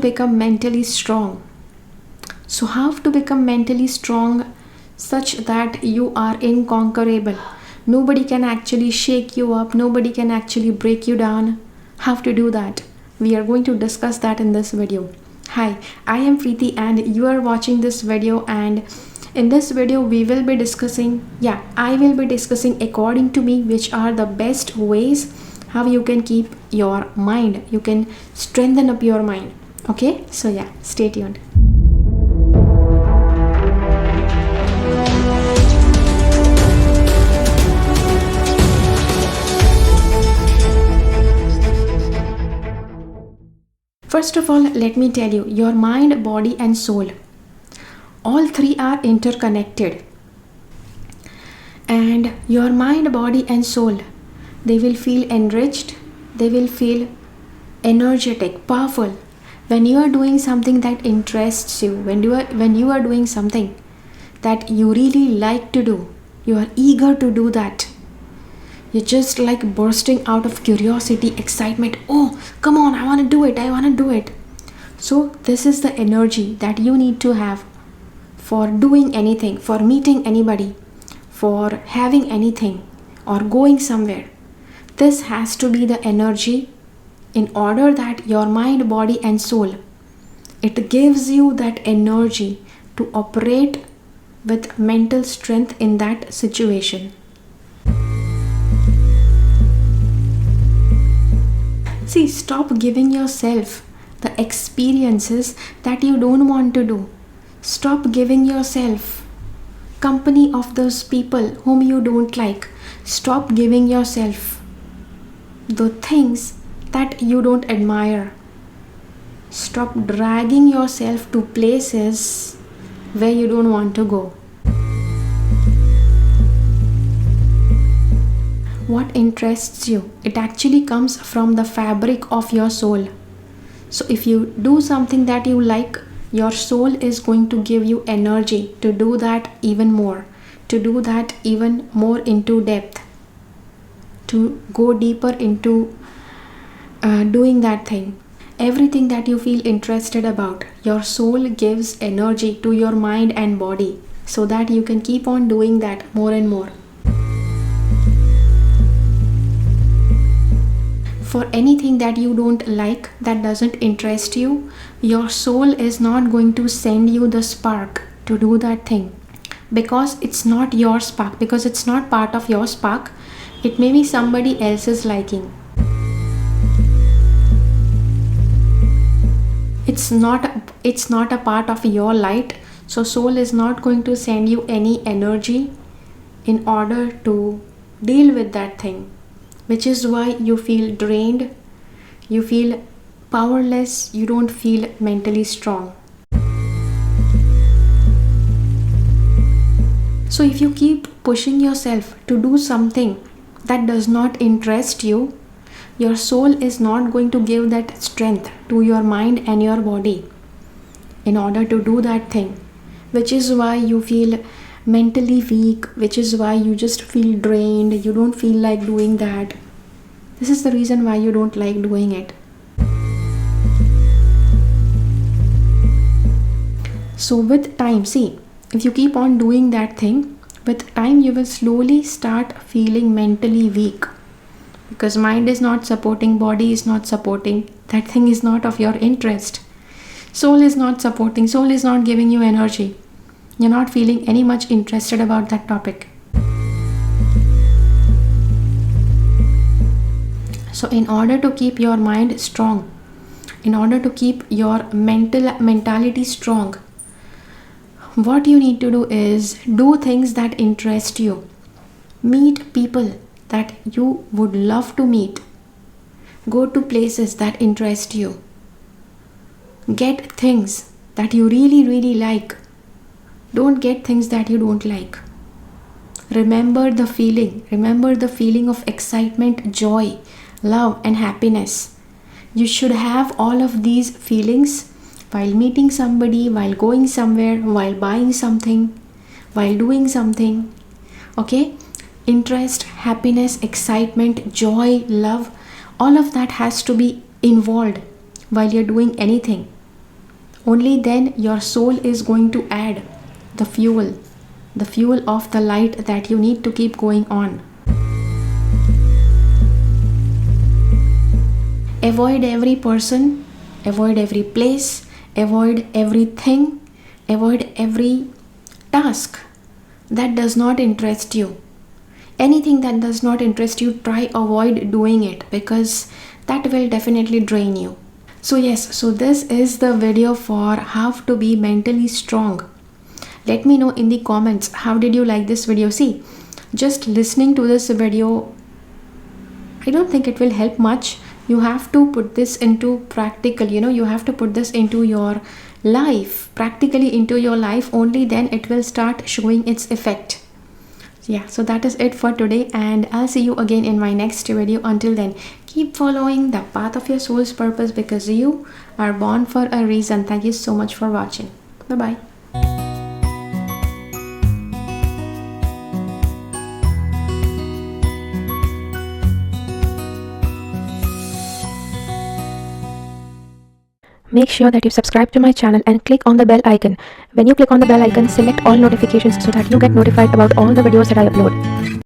become mentally strong. So how to become mentally strong such that you are inconquerable? Nobody can actually shake you up, nobody can actually break you down. How to do that? We are going to discuss that in this video. Hi, I am Preeti and you are watching this video, and in this video we will be discussing, I will be discussing according to me which are the best ways how you can keep your mind, you can strengthen up your mind. Okay, so stay tuned. First of all, let me tell you, your mind, body and soul, all three are interconnected. And your mind, body and soul, they will feel enriched, they will feel energetic, powerful when you are doing something that interests you, when you are doing something that you really like to do, you are eager to do that. You're just like bursting out of curiosity, excitement. Oh, come on, I want to do it. So this is the energy that you need to have for doing anything, for meeting anybody, for having anything or going somewhere. This has to be the energy in order that your mind, body and soul, it gives you that energy to operate with mental strength in that situation. See, stop giving yourself the experiences that you don't want to do. Stop giving yourself company of those people whom you don't like. Stop giving yourself the things that you don't admire. Stop dragging yourself to places where you don't want to go. What interests you, it actually comes from the fabric of your soul. So if you do something that you like, your soul is going to give you energy to do that even more, to do that even more into depth, to go deeper into doing that thing. Everything that you feel interested about, your soul gives energy to your mind and body so that you can keep on doing that more and more. For anything that you don't like, that doesn't interest you, your soul is not going to send you the spark to do that thing, because it's not your spark, because it's not part of your spark. It may be somebody else's liking. It's not a part of your light. So soul is not going to send you any energy in order to deal with that thing, which is why you feel drained, you feel powerless, you don't feel mentally strong. So if you keep pushing yourself to do something that does not interest you, your soul is not going to give that strength to your mind and your body in order to do that thing, which is why you feel mentally weak, which is why you just feel drained, you don't feel like doing that. This is the reason why you don't like doing it. So with time, see, if you keep on doing that thing, with time you will slowly start feeling mentally weak, because mind is not supporting, body is not supporting, that thing is not of your interest. Soul is not supporting, soul is not giving you energy. You're not feeling any much interested about that topic. So in order to keep your mind strong, in order to keep your mentality strong, what you need to do is do things that interest you. Meet people that you would love to meet. Go to places that interest you. Get things that you really like. Don't get things that you don't like. Remember the feeling of excitement, joy, love and happiness. You should have all of these feelings while meeting somebody, while going somewhere, while buying something, while doing something. Okay? Interest, happiness, excitement, joy, love, all of that has to be involved while you're doing anything. only then your soul is going to add the fuel of the light that you need to keep going on. Avoid every person, avoid every place, avoid everything, avoid every task that does not interest you. Anything that does not interest you, try avoid doing it, because that will definitely drain you. So yes, so this is the video for how to be mentally strong. Let me know in the comments, how did you like this video? See, just listening to this video, I don't think it will help much. You have to put this into practical, you have to put this into your life, practically into your life. Only then it will start showing its effect. Yeah, so that is it for today, and I'll see you again in my next video. Until then, keep following the path of your soul's purpose, because you are born for a reason. Thank you so much for watching. Bye bye. Make sure that you subscribe to my channel and click on the bell icon. When you click on the bell icon, select all notifications so that you get notified about all the videos that I upload.